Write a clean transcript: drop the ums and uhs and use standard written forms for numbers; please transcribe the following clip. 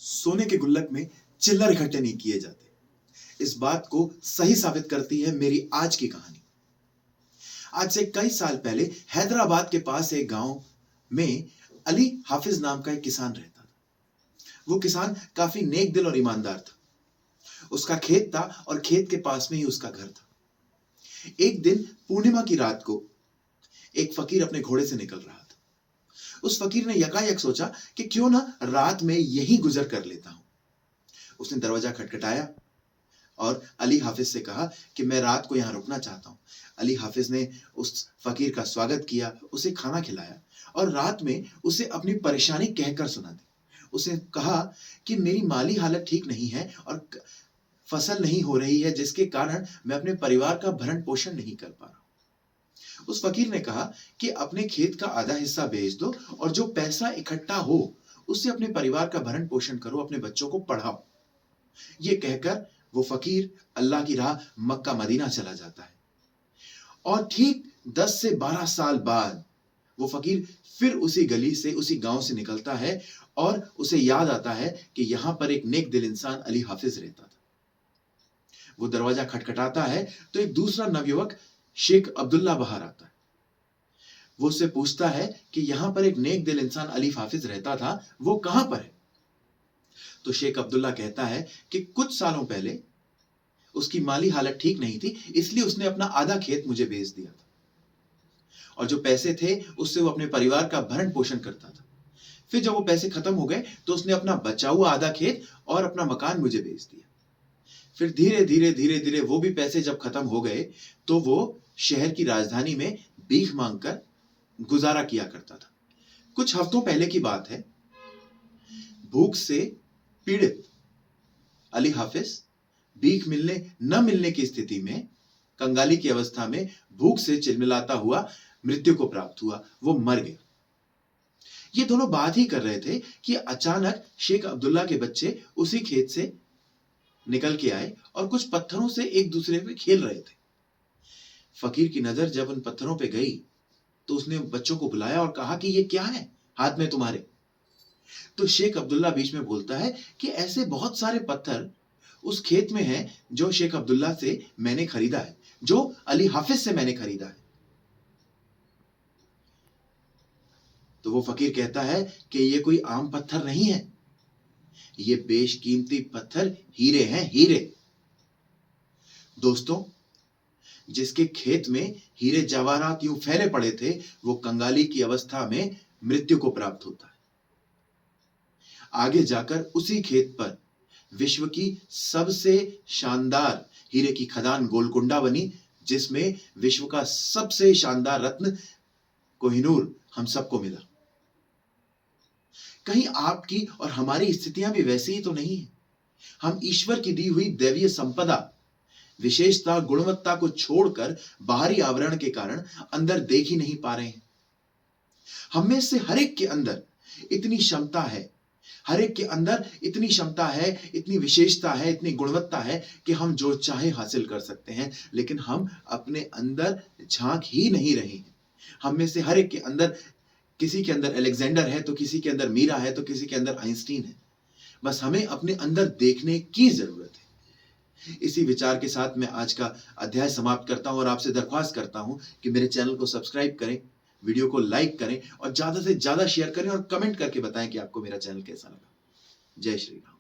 सोने के गुल्लक में चिल्लर इकट्ठे नहीं किए जाते। इस बात को सही साबित करती है मेरी आज की कहानी। आज से कई साल पहले हैदराबाद के पास एक गांव में अली हाफिज नाम का एक किसान रहता था। वो किसान काफी नेक दिल और ईमानदार था। उसका खेत था और खेत के पास में ही उसका घर था। एक दिन पूर्णिमा की रात को एक फकीर अपने घोड़े से निकल रहा था। उस फकीर ने यकायक सोचा कि क्यों ना रात में यहीं गुजर कर लेता हूं। उसने दरवाजा खटखटाया और अली हाफिज से कहा कि मैं रात को यहां रुकना चाहता हूं। अली हाफिज ने उस फकीर का स्वागत किया, उसे खाना खिलाया और रात में उसे अपनी परेशानी कहकर सुना दी। उसे कहा कि मेरी माली हालत ठीक नहीं है और फसल नहीं हो रही है, जिसके कारण मैं अपने परिवार का भरण पोषण नहीं कर पा रहा हूं। उस फकीर ने कहा कि अपने खेत का आधा हिस्सा बेच दो और जो पैसा इकट्ठा हो उससे अपने परिवार का भरण पोषण करो, अपने बच्चों को पढ़ाओ। ये कहकर वो फकीर अल्लाह की राह मक्का मदीना चला जाता है। और ठीक 10 से 12 साल बाद वो फकीर फिर उसी गली से, उसी गांव से निकलता है और उसे याद आता है कि यहां पर एक नेक दिल इंसान अली हाफिज रहता था। वो दरवाजा खटखटाता है तो एक दूसरा नवयुवक शेख अब्दुल्ला बाहर आता है। वो उससे पूछता है कि यहां पर एक नेक दिल इंसान अली हाफिज रहता था, वो कहां पर है? तो शेख अब्दुल्ला कहता है कि कुछ सालों पहले उसकी माली हालत ठीक नहीं थी, इसलिए उसने अपना आधा खेत मुझे बेच दिया था और जो पैसे थे उससे वो अपने परिवार का भरण पोषण करता था। फिर जब वो पैसे खत्म हो गए तो उसने अपना बचा हुआ आधा खेत और अपना मकान मुझे बेच दिया। फिर धीरे धीरे वो भी पैसे जब खत्म हो गए तो वो शहर की राजधानी में भीख मांगकर गुजारा किया करता था। कुछ हफ्तों पहले की बात है। भूख से पीड़ित अली हाफिज भीख मिलने न मिलने की स्थिति में, कंगाली की अवस्था में भूख से चिलमिलाता हुआ मृत्यु को प्राप्त हुआ। वो मर गया। ये दोनों बात ही कर रहे थे कि अचानक शेख अब्दुल्ला के बच्चे उसी खेत से निकल के आए और कुछ पत्थरों से एक दूसरे पे खेल रहे थे। फकीर की नजर जब उन पत्थरों पे गई तो उसने बच्चों को बुलाया और कहा कि ये क्या है हाथ में तुम्हारे? तो शेख अब्दुल्ला बीच में बोलता है कि ऐसे बहुत सारे पत्थर उस खेत में हैं जो शेख अब्दुल्ला से मैंने खरीदा है, जो अली हाफिज से मैंने खरीदा है। तो वो फकीर कहता है कि ये कोई आम पत्थर नहीं है, ये बेशकीमती पत्थर हीरे हैं, हीरे। दोस्तों, जिसके खेत में हीरे जवाहरात यूं फैले पड़े थे, वो कंगाली की अवस्था में मृत्यु को प्राप्त होता है। आगे जाकर उसी खेत पर विश्व की सबसे शानदार हीरे की खदान गोलकुंडा बनी, जिसमें विश्व का सबसे शानदार रत्न कोहिनूर हम सबको मिला। कहीं आपकी और हमारी स्थितियां भी वैसी ही तो नहीं है? हम ईश्वर की दी हुई दैवीय संपदा, विशेषता, गुणवत्ता को छोड़कर बाहरी आवरण के कारण अंदर देख ही नहीं पा रहे हैं। हम में से हर एक के अंदर इतनी क्षमता है, हर एक के अंदर इतनी क्षमता है, इतनी विशेषता है, इतनी गुणवत्ता है कि हम जो चाहे हासिल कर सकते हैं, लेकिन हम अपने अंदर झांक ही नहीं रहे हैं। हम में से हर एक के अंदर, किसी के अंदर अलेक्जेंडर है तो किसी के अंदर मीरा है तो किसी के अंदर आइंस्टीन है। बस हमें अपने अंदर देखने की जरूरत है। इसी विचार के साथ मैं आज का अध्याय समाप्त करता हूं और आपसे दरख्वास्त करता हूं कि मेरे चैनल को सब्सक्राइब करें, वीडियो को लाइक करें और ज्यादा से ज्यादा शेयर करें और कमेंट करके बताएं कि आपको मेरा चैनल कैसा लगा। जय श्री राम।